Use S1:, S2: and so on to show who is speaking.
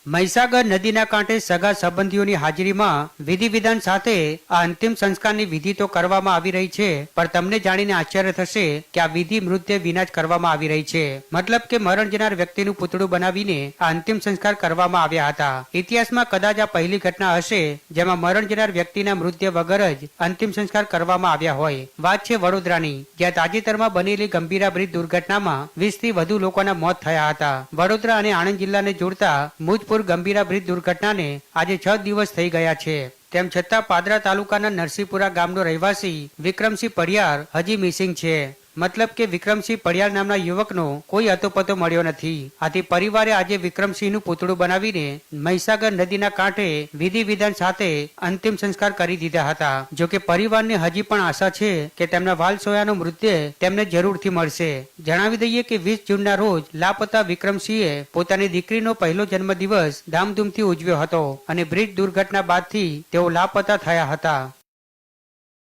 S1: મહીસાગર નદીના કાંઠે સગા સંબંધીઓની હાજરીમાં વિધિ વિધાન સાથે આ અંતિમ સંસ્કારની વિધિ તો કરવામાં આવી રહી છે, પણ તમને જાણીને આશ્ચર્ય થશે કે આ વિધિ મૃતદેહ વિના જ કરવામાં આવી રહી છે। મતલબ કે મરણ જનાર વ્યક્તિનું પૂતળું બનાવીને આ અંતિમ સંસ્કાર કરવામાં આવ્યા હતા। ઇતિહાસમાં કદાચ આ પહેલી ઘટના હશે જેમાં મરણ જનાર વ્યક્તિના મૃતદેહ વગર જ અંતિમ સંસ્કાર કરવામાં આવ્યા હોય। વાત છે વડોદરાની, જ્યાં તાજેતરમાં બનેલી ગંભીરા બ્રિજ દુર્ઘટનામાં 20 થી વધુ લોકોના મોત થયા હતા। વડોદરા અને આણંદ જિલ્લાને જોડતા મુજપુર ગંભીરા બ્રિજ દુર્ઘટનાને આજે 6 દિવસ થઈ ગયા છે। તેમ છતાં પાદરા તાલુકાના નરસિંહપુરા ગામનો રહેવાસી વિક્રમસિંહ પડિયાર હજી મિસિંગ છે। મતલબ કે વિક્રમસિંહ પડિયાર નામના યુવકનો કોઈ અતોપતો મળ્યો નથી। આથી પરિવારે આજે વિક્રમસિંહનું પૂતળું બનાવીને મહીસાગર નદીના કાંઠે વિધિ વિધાન સાથે અંતિમ સંસ્કાર કરી દીધા હતા। જો કે પરિવારને હજી પણ આશા છે કે તેમના વાલસોયાનો મૃતદેહ તેમને જરૂરથી મળશે। જણાવી દઈએ કે 20 જૂનના રોજ લાપતા વિક્રમસિંહે પોતાની દીકરીનો પહેલો જન્મદિવસ ધામધૂમથી ઉજવ્યો હતો અને બ્રિજ દુર્ઘટના બાદથી તેઓ લાપતા થયા હતા।